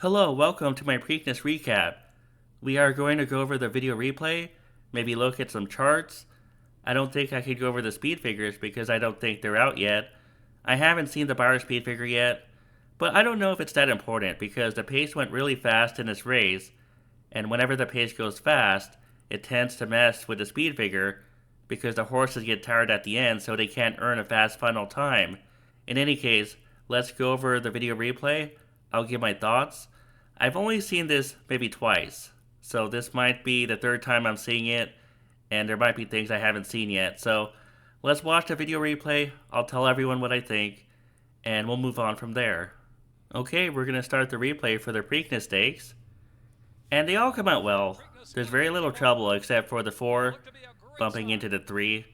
Hello, welcome to my Preakness recap. We are going to go over the video replay, maybe look at some charts. I don't think I could go over the speed figures because I don't think they're out yet. I haven't seen the bar speed figure yet, but I don't know if it's that important because the pace went really fast in this race, and whenever the pace goes fast, it tends to mess with the speed figure because the horses get tired at the end so they can't earn a fast final time. In any case, let's go over the video replay. I'll give my thoughts. I've only seen this maybe twice, so this might be the third time I'm seeing it, and there might be things I haven't seen yet. So let's watch the video replay. I'll tell everyone what I think, and we'll move on from there. Okay, we're going to start the replay for the Preakness stakes, and they all come out well. There's very little trouble except for the 4 bumping into the 3.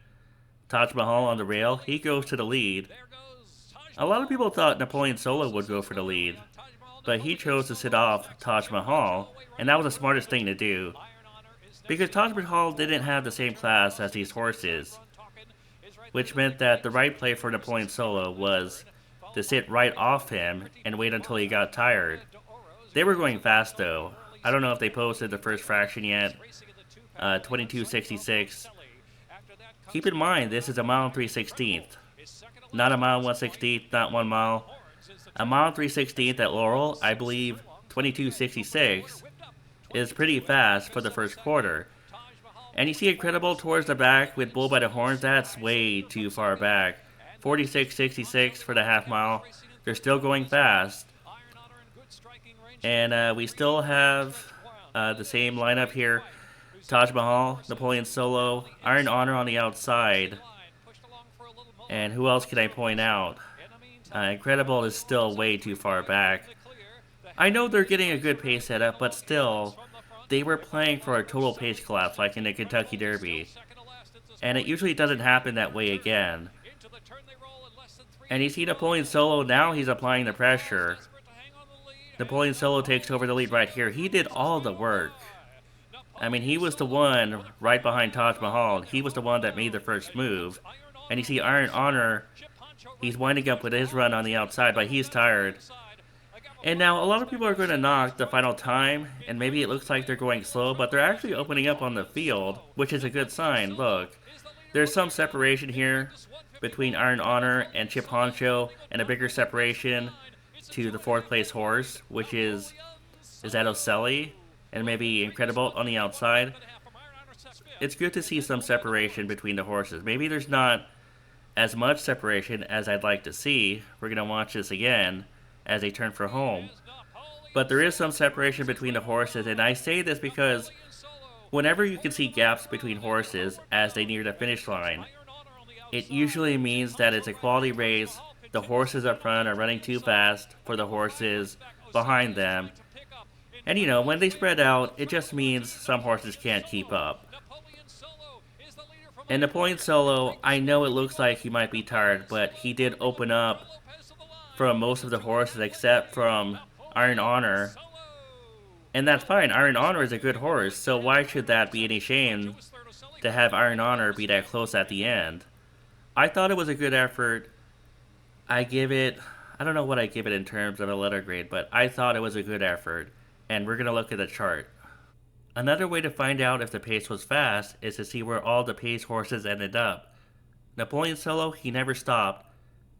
Taj Mahal on the rail, he goes to the lead. A lot of people thought Napoleon Solo would go for the lead, but he chose to sit off Taj Mahal, and that was the smartest thing to do. Because Taj Mahal didn't have the same class as these horses, which meant that the right play for Napoleon Solo was to sit right off him and wait until he got tired. They were going fast though. I don't know if they posted the first fraction yet. 22.66. Keep in mind, this is a mile and 3/16. Not a mile and 1/16, not 1 mile. A mile and 3/16 at Laurel, I believe 22.66, is pretty fast for the first quarter. And you see Incredible towards the back with Bull by the Horns, that's way too far back. 46.66 for the half mile. They're still going fast. And we still have the same lineup here. Taj Mahal, Napoleon Solo, Iron Honor on the outside. And who else can I point out? Incredible is still way too far back. I know they're getting a good pace setup, but still, they were playing for a total pace collapse like in the Kentucky Derby. And it usually doesn't happen that way again. And you see Napoleon Solo, now he's applying the pressure. Napoleon Solo takes over the lead right here. He did all the work. I mean, he was the one right behind Taj Mahal. He was the one that made the first move. And you see Iron Honor, he's winding up with his run on the outside, but he's tired. And now a lot of people are going to knock the final time, and maybe it looks like they're going slow, but they're actually opening up on the field, which is a good sign. Look, there's some separation here between Iron Honor and Chip Honcho, and a bigger separation to the 4th place horse, which is that Ocelli, and maybe Incredible on the outside. It's good to see some separation between the horses. Maybe there's not as much separation as I'd like to see. We're going to watch this again as they turn for home. But there is some separation between the horses, and I say this because whenever you can see gaps between horses as they near the finish line, it usually means that it's a quality race. The horses up front are running too fast for the horses behind them. And you know, when they spread out, it just means some horses can't keep up. And Napoleon Solo, I know it looks like he might be tired, but he did open up from most of the horses except from Iron Honor. And that's fine, Iron Honor is a good horse, so why should that be any shame to have Iron Honor be that close at the end? I thought it was a good effort. I don't know what I give it in terms of a letter grade, but I thought it was a good effort. And we're going to look at the chart. Another way to find out if the pace was fast is to see where all the pace horses ended up. Napoleon Solo, he never stopped.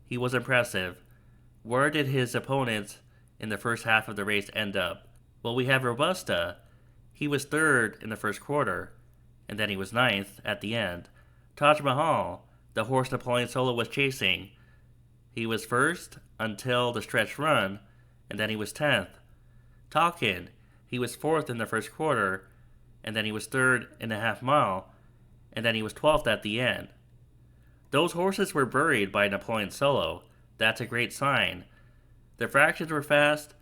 He was impressive. Where did his opponents in the first half of the race end up? Well, we have Robusta. He was 3rd in the first quarter, and then he was 9th at the end. Taj Mahal, the horse Napoleon Solo was chasing, he was 1st until the stretch run, and then he was 10th. Talkin, he was 4th in the first quarter, and then he was 3rd in the half mile, and then he was 12th at the end. Those horses were buried by Napoleon Solo. That's a great sign. The fractions were fast.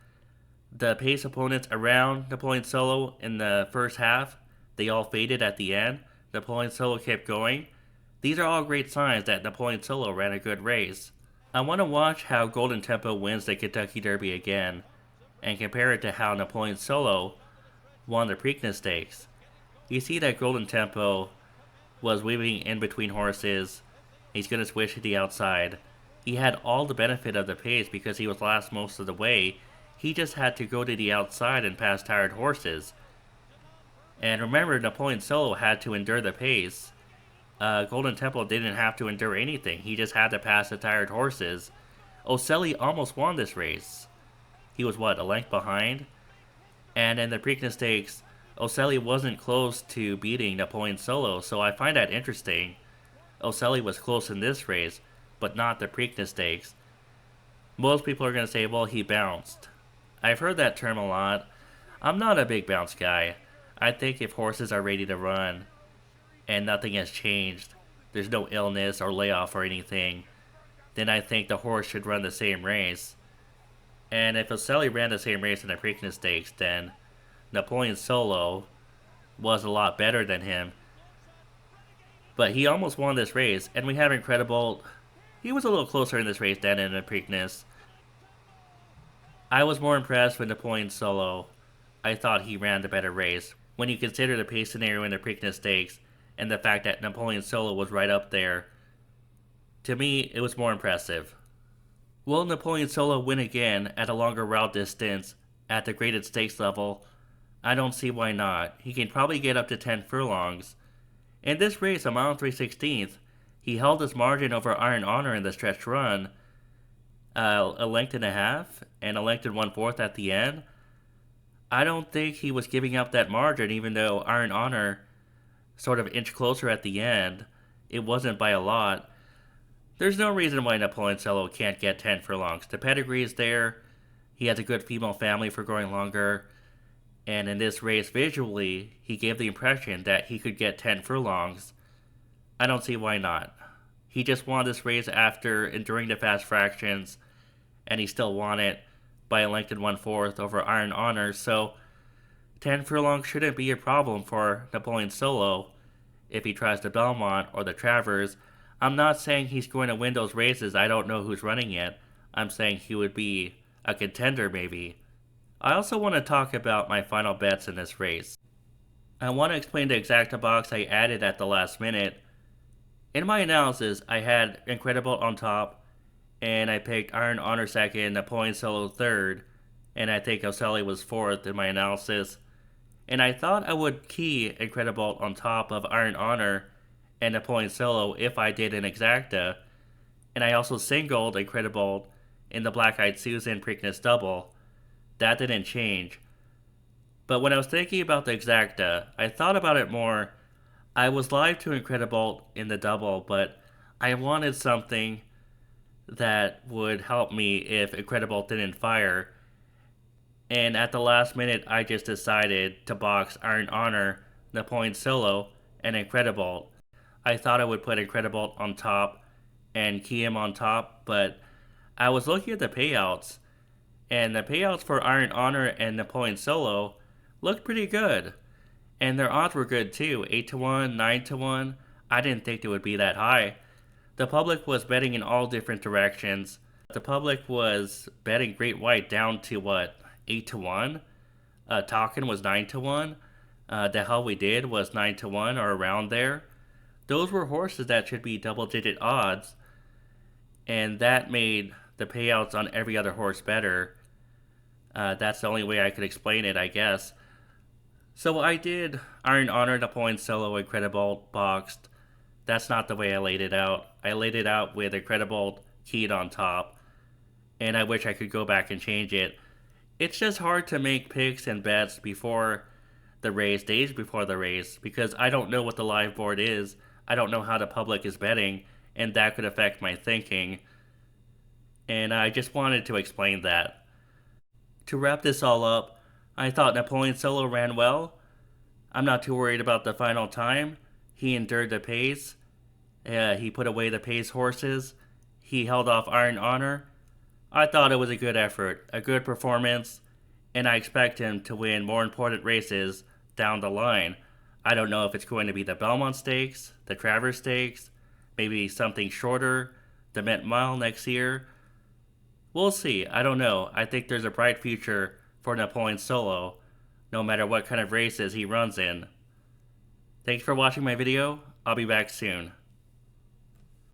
The pace opponents around Napoleon Solo in the first half, they all faded at the end. Napoleon Solo kept going. These are all great signs that Napoleon Solo ran a good race. I want to watch how Golden Tempo wins the Kentucky Derby again, and compare it to how Napoleon Solo won the Preakness Stakes. You see that Golden Tempo was weaving in between horses. He's going to switch to the outside. He had all the benefit of the pace because he was last most of the way. He just had to go to the outside and pass tired horses. And remember, Napoleon Solo had to endure the pace. Golden Temple didn't have to endure anything. He just had to pass the tired horses. Ocelli almost won this race. He was, what, a length behind? And in the Preakness Stakes, Ocelli wasn't close to beating Napoleon Solo, so I find that interesting. Ocelli was close in this race, but not the Preakness Stakes. Most people are going to say, well, he bounced. I've heard that term a lot. I'm not a big bounce guy. I think if horses are ready to run and nothing has changed, there's no illness or layoff or anything, then I think the horse should run the same race. And if Ocelli ran the same race in the Preakness Stakes, then Napoleon Solo was a lot better than him. But he almost won this race, and we have Incredible. He was a little closer in this race than in the Preakness. I was more impressed with Napoleon Solo. I thought he ran the better race. When you consider the pace scenario in the Preakness Stakes, and the fact that Napoleon Solo was right up there, to me, it was more impressive. Will Napoleon Solo win again at a longer route distance at the graded stakes level? I don't see why not. He can probably get up to 10 furlongs. In this race, a mile and 3/16, he held his margin over Iron Honor in the stretch run, a length and a half, and a length and 1/4 at the end. I don't think he was giving up that margin, even though Iron Honor sort of inched closer at the end. It wasn't by a lot. There's no reason why Napoleon Solo can't get 10 furlongs. The pedigree is there. He has a good female family for growing longer. And in this race, visually, he gave the impression that he could get 10 furlongs. I don't see why not. He just won this race after enduring the fast fractions, and he still won it by a length and 1/4 over Iron Honor, so 10 furlongs shouldn't be a problem for Napoleon Solo if he tries the Belmont or the Travers. I'm not saying he's going to win those races. I don't know who's running yet. I'm saying he would be a contender maybe. I also want to talk about my final bets in this race. I want to explain the exacta box I added at the last minute. In my analysis, I had Incredible on top, and I picked Iron Honor second, Napoleon Solo third, and I think Ocelli was fourth in my analysis. And I thought I would key Incredible on top of Iron Honor and Napoleon Solo if I did an exacta, and I also singled Incredible in the Black Eyed Susan Preakness double. That didn't change. But when I was thinking about the exacta, I thought about it more. I was live to Incredible in the double, but I wanted something that would help me if Incredible didn't fire. And at the last minute, I just decided to box Iron Honor, Napoleon Solo, and Incredible. I thought I would put Incredible on top and key him on top, but I was looking at the payouts, and the payouts for Iron Honor and Napoleon Solo looked pretty good. And their odds were good too, 8-1, 9-1. I didn't think they would be that high. The public was betting in all different directions. The public was betting Great White down to what, 8-1? Talkin was 9-1. The Hell We Did was 9-1 or around there. Those were horses that should be double-digit odds, and that made the payouts on every other horse better. That's the only way I could explain it, I guess. So I did Iron Honor, Napoleon Solo, Incredible boxed. That's not the way I laid it out. I laid it out with Incredible keyed on top, and I wish I could go back and change it. It's just hard to make picks and bets before the race, days before the race, because I don't know what the live board is. I don't know how the public is betting, and that could affect my thinking. And I just wanted to explain that. To wrap this all up, I thought Napoleon Solo ran well. I'm not too worried about the final time. He endured the pace. He put away the pace horses. He held off Iron Honor. I thought it was a good effort, a good performance, and I expect him to win more important races down the line. I don't know if it's going to be the Belmont Stakes, the Travers Stakes, maybe something shorter, the Met Mile next year. We'll see. I don't know. I think there's a bright future for Napoleon Solo, no matter what kind of races he runs in. Thanks for watching my video. I'll be back soon.